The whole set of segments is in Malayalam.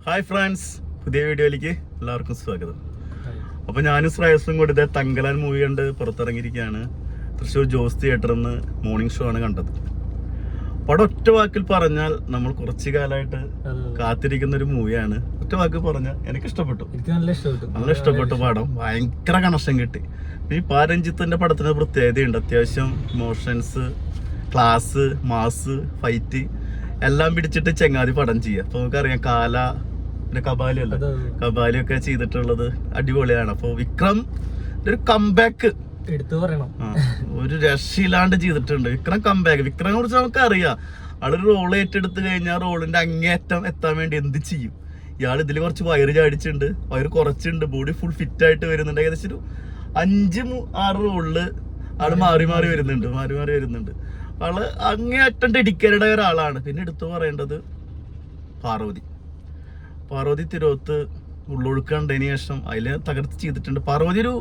ഹായ് ഫ്രണ്ട്സ്, പുതിയ വീഡിയോയിലേക്ക് എല്ലാവർക്കും സ്വാഗതം. അപ്പോൾ ഞാനും ശ്രേയസും കൂടി ഇതേ തങ്കലാൻ മൂവി കണ്ട് പുറത്തിറങ്ങിയിരിക്കുകയാണ്. തൃശ്ശൂർ ജോസ് തിയേറ്ററിൽ നിന്ന് മോർണിംഗ് ഷോ ആണ് കണ്ടത്. പടം ഒറ്റ വാക്കിൽ പറഞ്ഞാൽ നമ്മൾ കുറച്ചു കാലമായിട്ട് കാത്തിരിക്കുന്ന ഒരു മൂവിയാണ്. ഒറ്റ വാക്കിൽ പറഞ്ഞാൽ എനിക്ക് ഇഷ്ടപ്പെട്ടു, നല്ല ഇഷ്ടപ്പെട്ടു. പടം ഭയങ്കര കണക്ഷൻ കിട്ടി. ഈ പാരഞ്ജിത്തിന്റെ പടത്തിന് പ്രത്യേകതയുണ്ട്. അത്യാവശ്യം ഇമോഷൻസ്, ക്ലാസ്, മാസ്, ഫൈറ്റ് എല്ലാം പിടിച്ചിട്ട് ചെങ്ങാതി പടം ചെയ്യുക. അപ്പൊ നമുക്കറിയാം കാല പിന്നെ കബാലിയൊക്കെ ചെയ്തിട്ടുള്ളത് അടിപൊളിയാണ്. അപ്പൊ വിക്രം ഒരു കംബാക്ക് എടുത്തു പറയണം, ഒരു രക്ഷയില്ലാണ്ട് ചെയ്തിട്ടുണ്ട്. വിക്രം കംബാക്ക്. വിക്രമിനെ കുറിച്ച് നമുക്ക് അറിയാം. ആളൊരു റോൾ ഏറ്റെടുത്ത് കഴിഞ്ഞാൽ റോളിന്റെ അങ്ങേറ്റം എത്താൻ വേണ്ടി എന്ത് ചെയ്യും. ഇയാൾ ഇതിൽ കുറച്ച് വയറ് ചാടിച്ചിട്ടുണ്ട്, വയറ് കുറച്ചുണ്ട്, ബോഡി ഫുൾ ഫിറ്റ് ആയിട്ട് വരുന്നുണ്ട്. ഏകദേശം ഒരു 5-6 റോളില് ആള് മാറി മാറി വരുന്നുണ്ട്. ആള് അങ്ങേയറ്റം ഡെഡിക്കേറ്റഡ് ആയ ഒരാളാണ്. പിന്നെ എടുത്തു പറയേണ്ടത് പാർവതി തിരുവോത്ത് ഉള്ളൊഴുക്ക് കണ്ടതിന് ശേഷം അതിൽ തകർത്ത് ചെയ്തിട്ടുണ്ട്. പാർവതി ഒരു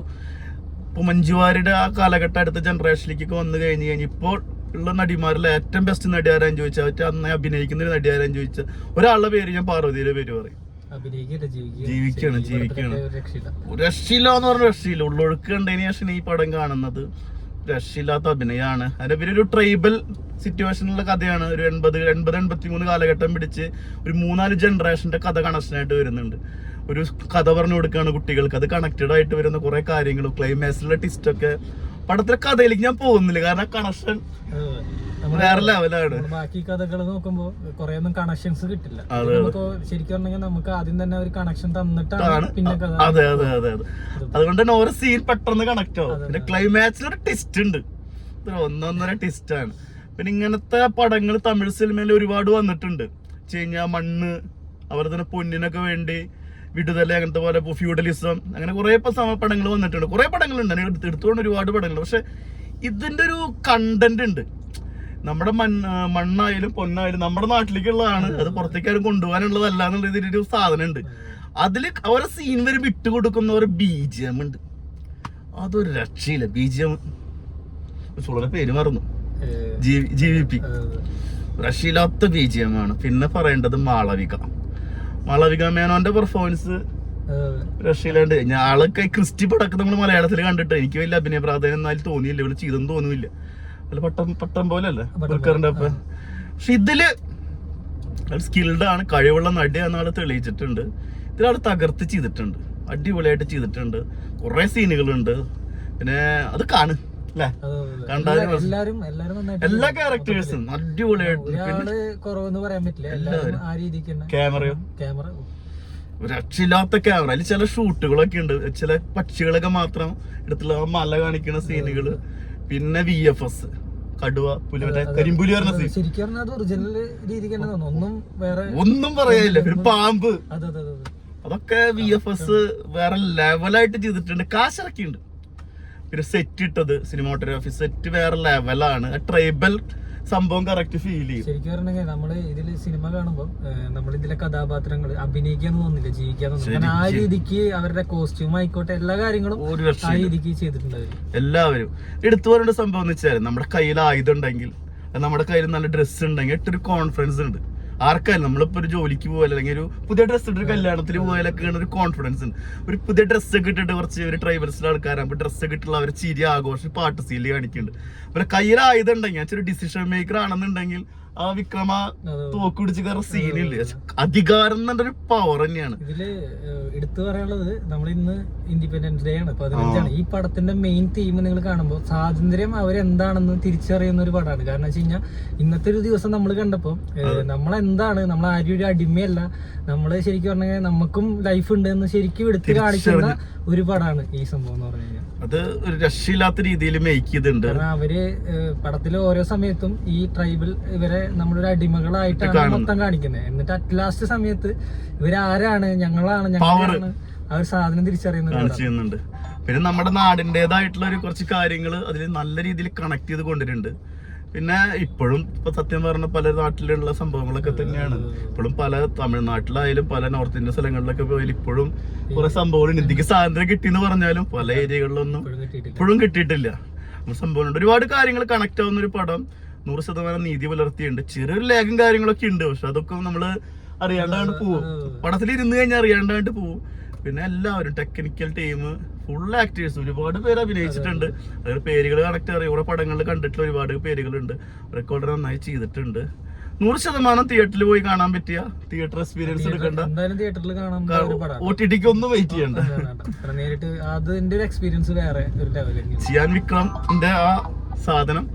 ഇപ്പോൾ മഞ്ജുവാരിയുടെ ആ കാലഘട്ടം അടുത്ത ജനറേഷനിലേക്കൊക്കെ വന്നു കഴിഞ്ഞ് ഇപ്പോൾ ഉള്ള നടിമാരിലെ ഏറ്റവും ബെസ്റ്റ് നടി ആരാന്ന് ചോദിച്ചാൽ, അന്ന് അഭിനയിക്കുന്ന ഒരു നടി ആരാന്ന് ചോദിച്ചാൽ ഒരാളുടെ പേര് ഞാൻ പാർവതിയുടെ പേര് പറയും. ജീവിക്കാണ് രക്ഷയില്ല എന്ന് പറഞ്ഞ രക്ഷയില്ല. ഉള്ളൊഴുക്ക് കണ്ടതിന് ശേഷം ഈ പടം കാണുന്നത് രക്ഷയില്ലാത്ത അഭിനയമാണ്. അതിന്റെ പേര് ഒരു ട്രൈബൽ സിറ്റുവേഷനുള്ള കഥയാണ്. ഒരു 80-83 കാലഘട്ടം പിടിച്ച് ഒരു 3-4 ജനറേഷന്റെ കഥ കണക്ഷനായിട്ട് വരുന്നുണ്ട്. ഒരു കഥ പറഞ്ഞു കൊടുക്കുകയാണ് കുട്ടികൾക്ക്. അത് കണക്റ്റഡ് ആയിട്ട് വരുന്ന കുറെ കാര്യങ്ങളും ക്ലൈമാക്സിലുള്ള ട്വിസ്റ്റൊക്കെ പടത്തിലെ കഥയിലേക്ക് ഞാൻ പോകുന്നില്ല, കാരണം കണക്ഷൻ വേറെ ലെവലാണ്. ബാക്കി കഥകൾ നോക്കുമ്പോ കുറെ ഒന്നും കണക്ഷൻസ് കിട്ടില്ല. ശരിക്കും പറഞ്ഞാൽ നമുക്ക് ആദ്യം തന്നെ ഒരു കണക്ഷൻ തന്നിട്ടാണ് പിന്നെ അതെ. അതുകൊണ്ട് തന്നെ ഓരോ സീൻ പെട്ടെന്ന് കണക്ട് ആവും. പിന്നെ ക്ലൈമാക്സിലൊരു ട്വിസ്റ്റ് ഉണ്ട്, ഒന്നൊന്നര ട്വിസ്റ്റ് ആണ്. പിന്നെ ഇങ്ങനത്തെ പടങ്ങൾ തമിഴ് സിനിമയിൽ ഒരുപാട് വന്നിട്ടുണ്ട്. കഴിഞ്ഞാൽ മണ്ണ്, അവർ തന്നെ പൊന്നിനൊക്കെ വേണ്ടി വിടുതല, അങ്ങനത്തെ പോലെ ഫ്യൂഡലിസം, അങ്ങനെ കുറെ പടങ്ങൾ വന്നിട്ടുണ്ട്. കുറെ പടങ്ങളുണ്ട്, എടുത്തുകൊണ്ട് ഒരുപാട് പടങ്ങൾ. പക്ഷെ ഇതിന്റെ ഒരു കണ്ടന്റ് ഉണ്ട്. നമ്മുടെ മണ്ണായാലും പൊന്നായാലും നമ്മുടെ നാട്ടിലേക്കുള്ളതാണ്, അത് പുറത്തേക്കാരും കൊണ്ടുപോകാനുള്ളതല്ല എന്നുള്ള ഇതിലൊരു സാധനം ഉണ്ട്. അതില് ഓരോ സീൻ വരെ വിട്ടുകൊടുക്കുന്ന ഒരു BGM ഉണ്ട്. അതൊരു രക്ഷയില്ല. BGM പേര് മറന്നു, GVP. രക്ഷയില്ലാത്ത BGM ആണ്. പിന്നെ പറയേണ്ടത് മാളവിക മേനോന്റെ പെർഫോമൻസ് രക്ഷയില്ലാണ്ട്. ഞാളൊക്കെ ക്രിസ്റ്റി പടക്കം നമ്മൾ മലയാളത്തിൽ കണ്ടിട്ട് എനിക്ക് വലിയ അഭിനയ പ്രാധാന്യം എന്നാലും തോന്നിയില്ല, ഇവിടെ ചെയ്തെന്ന് തോന്നുന്നില്ല. പട്ടം പോലെ അല്ലേ ദുൽഖറിന്റെ ഒപ്പം. പക്ഷെ ഇതില് സ്കിൽഡ് ആണ്, കഴിവുള്ള നടിയാന്ന് ആള് തെളിയിച്ചിട്ടുണ്ട്. ഇതിലാള് തകർത്ത് ചെയ്തിട്ടുണ്ട്, അടിപൊളിയായിട്ട് ചെയ്തിട്ടുണ്ട്. കുറെ സീനുകളുണ്ട്. പിന്നെ അത് കാണും അല്ലേ, കണ്ടാലും എല്ലാ ക്യാരക്ടേഴ്സും അടിപൊളിയായിട്ട്. ക്യാമറയോ രക്ഷയില്ലാത്ത ക്യാമറ. അതിൽ ചില ഷൂട്ടുകളൊക്കെ ഉണ്ട്, ചില പക്ഷികളൊക്കെ മാത്രം എടുത്തുള്ള മല കാണിക്കുന്ന സീനുകള്. പിന്നെ VFS കടുവ, പുലി, കരിമ്പുലി പറഞ്ഞ സീൻ ഒന്നും പറയാനില്ല. ഒരു പാമ്പ്, അതൊക്കെ VFS വേറെ ലെവലായിട്ട് ചെയ്തിട്ടുണ്ട്. കാശിറക്കിണ്ട്. പിന്നെ സെറ്റ് ഇട്ടത്, സിനിമാറ്റോഗ്രാഫി സെറ്റ് വേറെ ലെവലാണ്. ട്രൈബൽ സംഭവം കറക്റ്റ് ഫീൽ ചെയ്യും. ശരിക്കും പറഞ്ഞാൽ നമ്മള് ഇതില് സിനിമ കാണുമ്പോ നമ്മൾ ഇതിലെ കഥാപാത്രങ്ങൾ അഭിനയിക്കാന്ന് തോന്നില്ല, ജീവിക്കാന്ന് തോന്നില്ല. ആ രീതിക്ക് അവരുടെ കോസ്റ്റ്യൂം ആയിക്കോട്ടെ, എല്ലാ കാര്യങ്ങളും ആ രീതിക്ക് ചെയ്തിട്ടുണ്ട്. എല്ലാവരും എടുത്തു പറയേണ്ട സംഭവം എന്ന് വെച്ചാൽ, നമ്മുടെ കയ്യിൽ ആയുധം ഉണ്ടെങ്കിൽ, നമ്മുടെ കയ്യിൽ നല്ല ഡ്രസ്സ് ഉണ്ടെങ്കിൽ ഇട്ടൊരു കോൺഫിഡൻസ് ഉണ്ട്. ആർക്കായാലും നമ്മളിപ്പോ ഒരു ജോലിക്ക് പോയാലും അല്ലെങ്കിൽ ഒരു പുതിയ ഡ്രസ്സ് ഇട്ടൊരു കല്യാണത്തിന് പോയാലൊക്കെ ഒരു കോൺഫിഡൻസ് ഉണ്ട്. ഒരു പുതിയ ഡ്രസ്സൊക്കെ ഇട്ടിട്ട് കുറച്ച് ഒരു ട്രൈബൽസിലെ ആൾക്കാരാകുമ്പോൾ ഡ്രസ്സൊക്കെ ഇട്ടുള്ള അവർ ചിരി, ആഘോഷം, പാട്ട് സീല് കാണിക്കുന്നുണ്ട്. പിന്നെ കയ്യിൽ ആയുധം ഉണ്ടെങ്കിൽ ഒരു ഡിസിഷൻ മേക്കർ ആണെന്നുണ്ടെങ്കിൽ ആ വിക്രമ തോക്ക് പിടിച്ച് കയറുന്ന സീനില്ലേ, അധികാരം എന്നൊരു പവർ തന്നെയാണ്. ഇതില് എടുത്തു പറയാനുള്ളത്, നമ്മൾ ഇന്ന് ഇൻഡിപെൻഡൻസ് ഡേ ആണ്, 15 ഈ പടത്തിന്റെ മെയിൻ തീം നിങ്ങൾ കാണുമ്പോൾ സ്വാതന്ത്ര്യം അവരെന്താണെന്ന് തിരിച്ചറിയുന്ന ഒരു പടമാണ്. കാരണം വെച്ച് കഴിഞ്ഞാൽ ഇന്നത്തെ ഒരു ദിവസം നമ്മൾ കണ്ടപ്പോ നമ്മളെന്താണ്, നമ്മൾ ആരും ഒരു അടിമയല്ല, നമ്മള് ശരിക്കും പറഞ്ഞാൽ നമുക്കും ലൈഫ് ഉണ്ട് എന്ന് ശരിക്കും എടുത്ത് കാണിക്കുന്ന ഒരു പടമാണ് ഈ സംഭവം എന്ന് പറഞ്ഞു കഴിഞ്ഞാൽ. അത് ഒരു രക്ഷയില്ലാത്ത രീതിയിൽ മേക്ക് ചെയ്തിട്ടുണ്ട്. കാരണം അവര് പടത്തില് ഓരോ സമയത്തും ഈ ട്രൈബൽ ഇവരെ നമ്മളൊരു അടിമകളായിട്ടാണ് മൊത്തം കാണിക്കുന്നത്. എന്നിട്ട് അറ്റ് ലാസ്റ്റ് സമയത്ത് ഇവരാരാണ്, ഞങ്ങളാണ് ആ ഒരു സാധനം തിരിച്ചറിയുന്നുണ്ട്. പിന്നെ നമ്മുടെ നാടിൻ്റെതായിട്ടുള്ള ഒരു കുറച്ച് കാര്യങ്ങൾ അതിൽ നല്ല രീതിയിൽ കണക്ട് ചെയ്ത് കൊണ്ടിട്ടുണ്ട്. പിന്നെ ഇപ്പോഴും ഇപ്പൊ സത്യം പറഞ്ഞ പല നാട്ടിലുള്ള സംഭവങ്ങളൊക്കെ തന്നെയാണ്. ഇപ്പോഴും പല തമിഴ്നാട്ടിലായാലും പല നോർത്ത് ഇന്ത്യൻ സ്ഥലങ്ങളിലൊക്കെ പോയാലും ഇപ്പോഴും കുറെ സംഭവങ്ങൾ, ഇന്ത്യക്ക് സ്വാതന്ത്ര്യം കിട്ടിയെന്ന് പറഞ്ഞാലും പല ഏരിയകളിലൊന്നും ഇപ്പോഴും കിട്ടിയിട്ടില്ല. സംഭവമുണ്ട്. ഒരുപാട് കാര്യങ്ങൾ കണക്ട് ആവുന്ന ഒരു പടം 100% നീതി പുലർത്തിയുണ്ട്. ചെറിയൊരു ലേഖം കാര്യങ്ങളൊക്കെ ഉണ്ട്, പക്ഷെ അതൊക്കെ നമ്മള് അറിയാണ്ടാണ്ട് പോവും. പടത്തിൽ ഇരുന്ന് കഴിഞ്ഞാൽ അറിയാണ്ടാണ്ട് പോവും. പിന്നെ എല്ലാവരും ടെക്നിക്കൽ ടീം ഫുൾ ആക്ടേഴ്സ് ഒരുപാട് പേര് അഭിനയിച്ചിട്ടുണ്ട്. അതായത് പേരുകൾ കണക്ട് അറിയാം. ഇവിടെ പടങ്ങളിൽ കണ്ടിട്ടുള്ള ഒരുപാട് പേരുകളുണ്ട്. അവരൊക്കെ വളരെ നന്നായി ചെയ്തിട്ടുണ്ട്. 100% തിയേറ്ററിൽ പോയി കാണാൻ പറ്റിയ തിയേറ്റർ എക്സ്പീരിയൻസ് എടുക്കണ്ട. തിയേറ്ററിൽ കാണാൻ OTT ഒന്നും വെയിറ്റ് ചെയ്യണ്ട. നേരിട്ട് അതിന്റെ ഒരു എക്സ്പീരിയൻസ് വേറെ ഒരു ലെവലിൽ. ചിയാൻ വിക്രമിന്റെ ആ സാധനം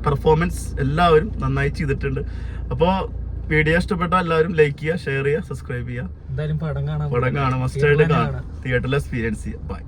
പെർഫോമൻസ് എല്ലാവരും നന്നായി ചെയ്തിട്ടുണ്ട്. അപ്പോൾ വീഡിയോ ഇഷ്ടപ്പെട്ട എല്ലാവരും ലൈക്ക് ചെയ്യുക, ഷെയർ ചെയ്യുക, സബ്സ്ക്രൈബ് ചെയ്യുക. എന്തായാലും പടം കാണാൻ മസ്റ്റ് ആയിട്ട് കാണാം, തിയേറ്ററിൽ എക്സ്പീരിയൻസ് ചെയ്യുക. ബൈ.